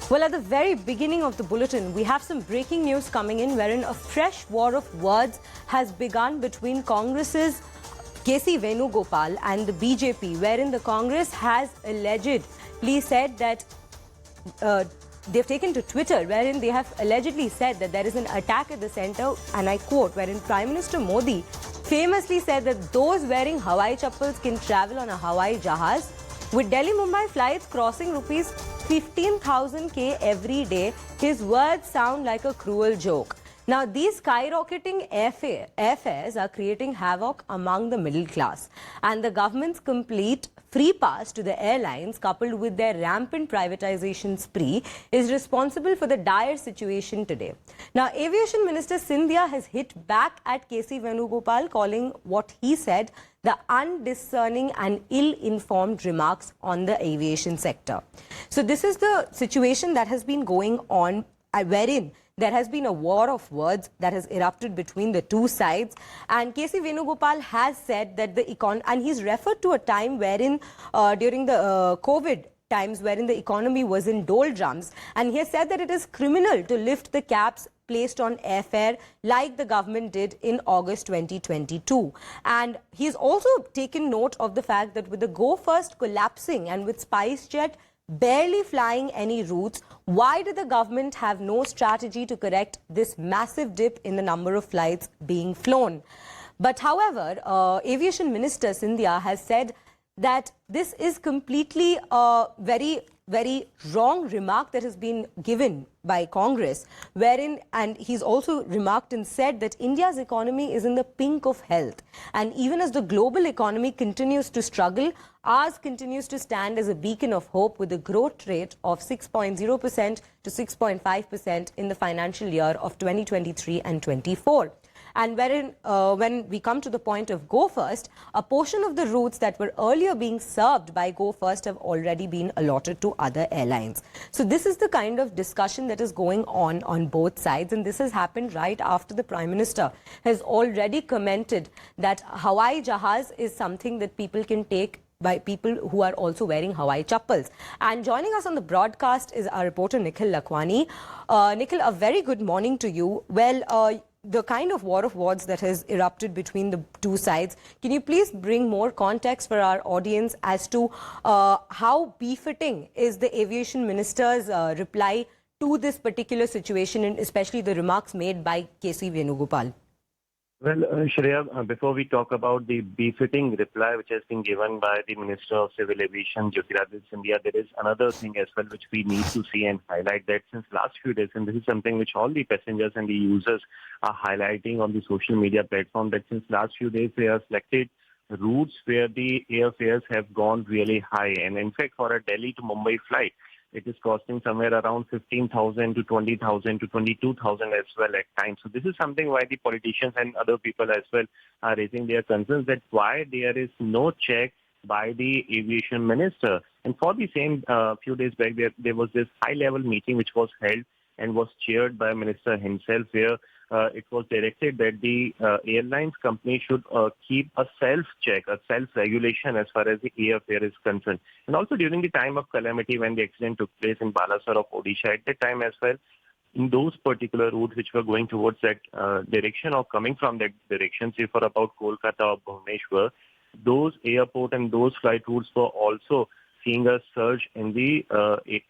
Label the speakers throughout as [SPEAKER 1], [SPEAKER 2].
[SPEAKER 1] Well, at the very beginning of the bulletin, we have some breaking news coming in wherein a fresh war of words has begun between Congress's KC Venugopal and the BJP, wherein the Congress has allegedly said that they've taken to Twitter, wherein they have allegedly said that there is an attack at the centre, and I quote, wherein Prime Minister Modi famously said that those wearing Hawaii chappals can travel on a Hawaii jahaz. With Delhi-Mumbai flights crossing rupees 15,000 K every day, his words sound like a cruel joke. Now, these skyrocketing airfares are creating havoc among the middle class. And the government's complete free pass to the airlines, coupled with their rampant privatization spree, is responsible for the dire situation today. Now, Aviation Minister Scindia has hit back at KC Venugopal, calling what he said the undiscerning and ill-informed remarks on the aviation sector. So this is the situation that has been going on, wherein there has been a war of words that has erupted between the two sides. And KC Venugopal has said that and he's referred to a time wherein during the COVID times wherein the economy was in doldrums, and he has said that it is criminal to lift the caps placed on airfare like the government did in August 2022. And he's also taken note of the fact that with the Go First collapsing and with SpiceJet barely flying any routes, why did the government have no strategy to correct this massive dip in the number of flights being flown? But however, Aviation Minister Scindia has said that this is completely a very wrong remark that has been given by Congress, wherein, and he's also remarked and said that India's economy is in the pink of health. And even as the global economy continues to struggle, ours continues to stand as a beacon of hope with a growth rate of 6.0% to 6.5% in the financial year of 2023 and 24. And wherein, when we come to the point of Go First, a portion of the routes that were earlier being served by Go First have already been allotted to other airlines. So this is the kind of discussion that is going on both sides. And this has happened right after the Prime Minister has already commented that Hawaii jahaz is something that people can take by people who are also wearing Hawaii chappals. And joining us on the broadcast is our reporter Nikhil Lakwani. Nikhil, a very good morning to you. Well, the kind of war of words that has erupted between the two sides, can you please bring more context for our audience as to how befitting is the aviation minister's reply to this particular situation, and especially the remarks made by KC Venugopal?
[SPEAKER 2] Well, Shreya, before we talk about the befitting reply which has been given by the Minister of Civil Aviation, Jyotiraditya Scindia, there is another thing as well which we need to see and highlight, that since last few days, and this is something which all the passengers and the users are highlighting on the social media platform, that since last few days they have selected routes where the airfares have gone really high. And in fact, for a Delhi to Mumbai flight, it is costing somewhere around 15,000 to 20,000 to 22,000 as well at times. So this is something why the politicians and other people as well are raising their concerns, that why there is no check by the aviation minister. And for the same few days back, there was this high-level meeting which was held and was chaired by minister himself, where it was directed that the airlines company should keep a self-check, a self-regulation as far as the airfare is concerned. And also during the time of calamity when the accident took place in Balasore of Odisha, at that time as well, in those particular routes which were going towards that direction or coming from that direction, say for about Kolkata or Bhubaneswar, those airport and those flight routes were also seeing a surge in the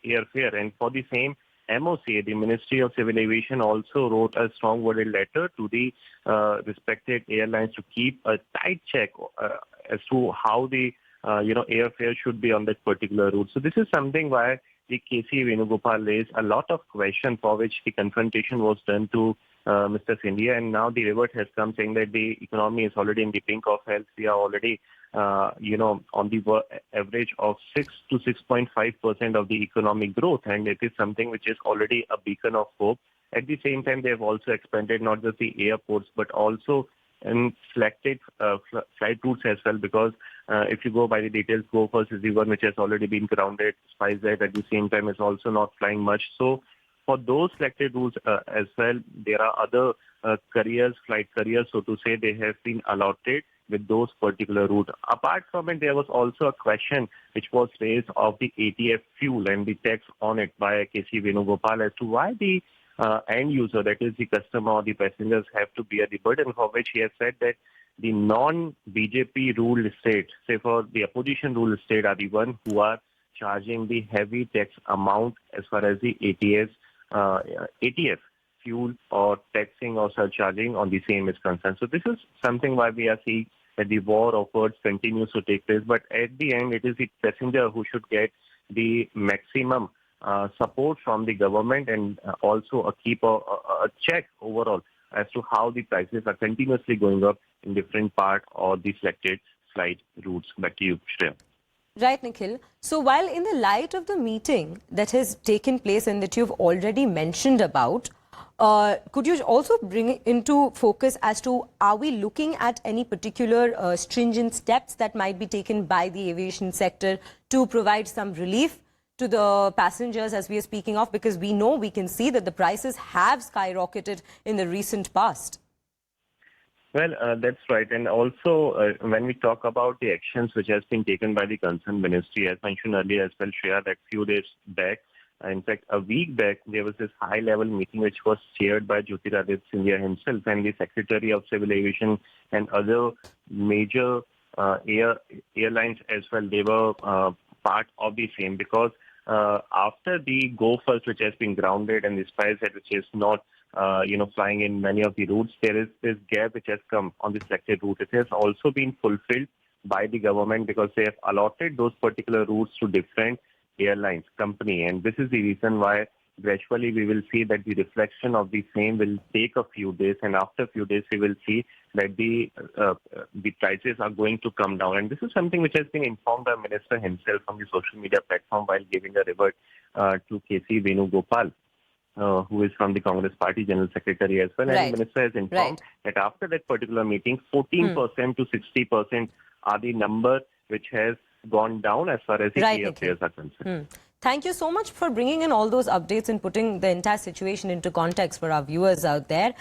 [SPEAKER 2] airfare. And for the same, MOC, the Ministry of Civil Aviation, also wrote a strong-worded letter to the respected airlines to keep a tight check as to how the airfare should be on that particular route. So this is something why the KC Venugopal raised a lot of questions, for which the confrontation was done to Mr. Scindia, and now the revert has come saying that the economy is already in the pink of health. We are already on the average of 6 to 6.5% of the economic growth, and it is something which is already a beacon of hope. At the same time, they have also expanded not just the airports, but also in selected flight routes as well, because if you go by the details, Go First is the one which has already been grounded. SpiceJet at the same time is also not flying much. So for those selected routes as well, there are other flight careers, so to say, they have been allotted. with those particular routes. Apart from it, there was also a question which was raised of the ATF fuel and the tax on it by KC Venugopal as to why the end user, that is the customer or the passengers, have to bear the burden, for which he has said that the non-BJP ruled state, say for the opposition ruled state, are the one who are charging the heavy tax amount as far as the ATF fuel or taxing or surcharging on the same is concerned. So this is something why we are seeing that the war of words continues to take place. But at the end, it is the passenger who should get the maximum support from the government and also keep a check overall as to how the prices are continuously going up in different part or the selected flight routes. Back to you, Shreya.
[SPEAKER 1] Right, Nikhil. So while in the light of the meeting that has taken place and that you've already mentioned about, could you also bring into focus as to, are we looking at any particular stringent steps that might be taken by the aviation sector to provide some relief to the passengers as we are speaking of? Because we can see that the prices have skyrocketed in the recent past.
[SPEAKER 2] Well, that's right. And also, when we talk about the actions which has been taken by the concerned ministry, as mentioned earlier as well, Shreya, that few days back, in fact, a week back, there was this high-level meeting which was chaired by Jyotiraditya Scindia himself and the Secretary of Civil Aviation and other major airlines as well. They were part of the same because after the Go First, which has been grounded, and the SpiceJet, which is not flying in many of the routes, there is this gap which has come on the selected route. It has also been fulfilled by the government because they have allotted those particular routes to different airlines company, and this is the reason why gradually we will see that the reflection of the same will take a few days, and after a few days we will see that the prices are going to come down. And this is something which has been informed by Minister himself on the social media platform while giving a revert to KC Venugopal, who is from the Congress Party General Secretary as well.
[SPEAKER 1] Right.
[SPEAKER 2] And the Minister has informed that after that particular meeting, 14% to 60% are the number which has gone down as far as the airfares are concerned.
[SPEAKER 1] Thank you so much for bringing in all those updates and putting the entire situation into context for our viewers out there.